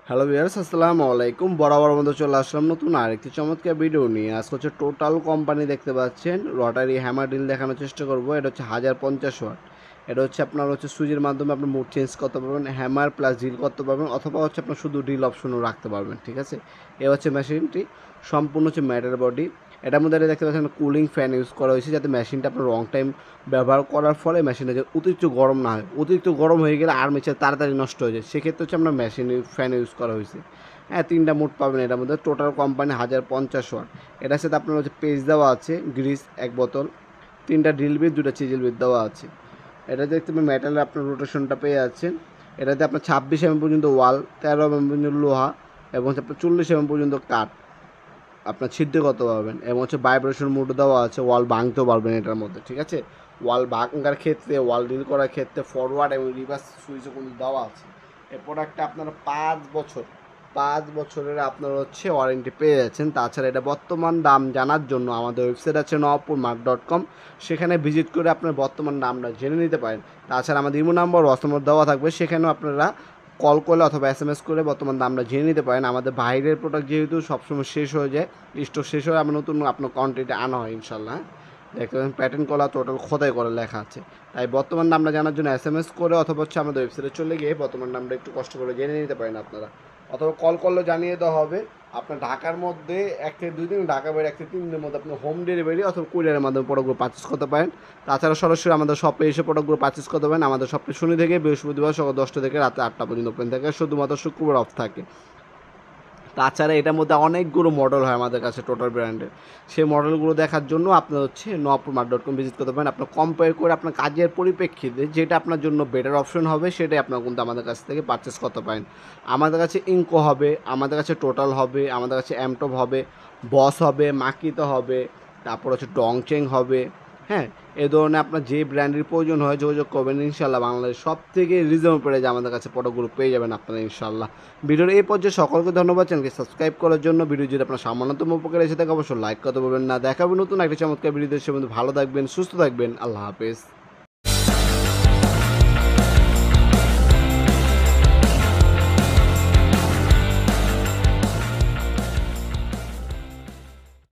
Hello viewers, আসসালামু আলাইকুম। বরাবর মতো চলে আসলাম নতুন আরেকটি চমৎকার ভিডিও নিয়ে। আজকে হচ্ছে টোটাল কোম্পানি দেখতে পাচ্ছেন রটারি হ্যামার ড্রিল দেখানোর চেষ্টা করব। এটা হচ্ছে 1050 ওয়াট। এটা হচ্ছে আপনার হচ্ছে সুইচের মাধ্যমে আপনি মুড চেঞ্জ করতে পারবেন, হ্যামার প্লাস ড্রিল করতে পারবেন, অথবা হচ্ছে আপনার শুধু ড্রিল অপশনও রাখতে পারবেন। ঠিক আছে, এ হচ্ছে মেশিনটি সম্পূর্ণ হচ্ছে ম্যাটার বডি। এটার মধ্যে দেখতে পাচ্ছেন কুলিং ফ্যান ইউজ করা হয়েছে, যাতে মেশিনটা আপনার লং টাইম ব্যবহার করার ফলে মেশিনটা যে অতিরিক্ত গরম না হয়। অতিরিক্ত গরম হয়ে গেলে আর্মেচার তাড়াতাড়ি নষ্ট হয়ে যায়, সেক্ষেত্রে হচ্ছে আমরা মেশিন ফ্যান ইউজ করা হয়েছে। হ্যাঁ, 3টা মোড পাবেন এটার মধ্যে। Total company 1050 watt. এটার সাথে আপনার হচ্ছে পেজ দেওয়া আছে, গ্রিস 1 বোতল, 3টা ড্রিল বিট, 2টা চিজিল বিট দেওয়া আছে। এটা দেখতে পাবেন মেটালে আপনার রোটেশনটা পেয়ে যাচ্ছেন। এটাতে আপনার 26 পর্যন্ত ওয়াল, 13 পর্যন্ত লোহা, এবং হচ্ছে আপনার 40 পর্যন্ত কাঠ আপনার ছিদ্র করতে পারবেন, এবং হচ্ছে ভাইব্রেশন মোড দেওয়া আছে। ওয়াল ভাঙতেও পারবেন এটার মধ্যে। ঠিক আছে, ওয়াল ভাঙার ক্ষেত্রে, ওয়াল ডিল করার ক্ষেত্রে ফরওয়ার্ড এবং রিভার্স সুইচও কিন্তু দেওয়া আছে। এই প্রোডাক্টটা আপনারা 5 বছরের আপনার হচ্ছে ওয়ারেন্টি পেয়ে যাচ্ছেন। তাছাড়া এটা বর্তমান দাম জানার জন্য আমাদের ওয়েবসাইট আছে নওয়াবপুরমার্ট.com, সেখানে ভিজিট করে আপনার বর্তমান দামটা জেনে নিতে পারেন। তাছাড়া আমাদের ইমো নাম্বার ওয়াটসঅ্যাপ দেওয়া থাকবে, সেখানেও আপনারা কল করলে অথবা SMS করে বর্তমান দামটা জেনে নিতে পারেন। আমাদের বাইরের প্রোডাক্ট যেহেতু সবসময় শেষ হয়ে যায়, স্টক শেষ হয়ে আমরা নতুন আপনার কোয়ান্টিটি আনা হয় ইনশাল্লাহ। দেখতে পাবেন প্যাটার্ন কলা টোটাল খোদাই করে লেখা আছে। তাই বর্তমান দামটা জানার জন্য SMS করে অথবা হচ্ছে আমাদের ওয়েবসাইটে চলে গিয়ে বর্তমান দামটা একটু কষ্ট করে জেনে নিতে পারেন আপনারা, অথবা কল করলে জানিয়ে দেওয়া হবে। আপনার ঢাকার মধ্যে 1 থেকে 2 দিন, ঢাকা বাইরে 1 থেকে 3 দিনের মধ্যে আপনি হোম ডেলিভারি অথবা কুরিয়ারের মাধ্যমে প্রোডাক্টগুলো পারচেস করতে পারেন। তাছাড়া সরাসরি আমাদের শপে এসে প্রোডাক্টগুলো পারচেস করতে পারেন। আমাদের শপে শনি থেকে বৃহস্পতিবার সকাল 10টা থেকে রাতে 8টা পর্যন্ত ওপেন থাকে, শুধুমাত্র শুক্রবার অফ থাকে। তাছাড়া এটার মধ্যে অনেকগুলো মডেল হয় আমাদের কাছে টোটাল ব্র্যান্ডের। সেই মডেলগুলো দেখার জন্য আপনার হচ্ছে নওয়াবপুরমার্ট.com ভিজিট করতে পারেন। আপনার কম্পেয়ার করে আপনার কাজের পরিপ্রেক্ষিতে যেটা আপনার জন্য বেটার অপশন হবে, সেটাই আপনার কিন্তু আমাদের কাছ থেকে পারচেস করতে পারেন। আমাদের কাছে ইনকো হবে, আমাদের কাছে টোটাল হবে, আমাদের কাছে এমটপ হবে, বস হবে, মাকিতো হবে, তারপর হচ্ছে ডংচেং হবে। হ্যাঁ, এ ধরনের আপনার যে ব্র্যান্ডের প্রয়োজন হয় যোগাযোগ করবেন। ইনশাল্লাহ বাংলাদেশ সব থেকে রিজনেবল প্রাইসে আমাদের কাছে প্রোডাক্টগুলো পেয়ে যাবেন আপনারা ইনশাল্লাহ। ভিডিওর এই পর্যায়ে সকলকে ধন্যবাদ। চ্যানেলকে সাবস্ক্রাইব করার জন্য। ভিডিও যদি আপনার সামান্যতম উপকার এসে থাকে অবশ্যই লাইক করতে পারবেন না। দেখাবেন নতুন একটা চমৎকার ভিডিওতে। সে ভালো থাকবেন, সুস্থ থাকবেন। আল্লাহ হাফেজ।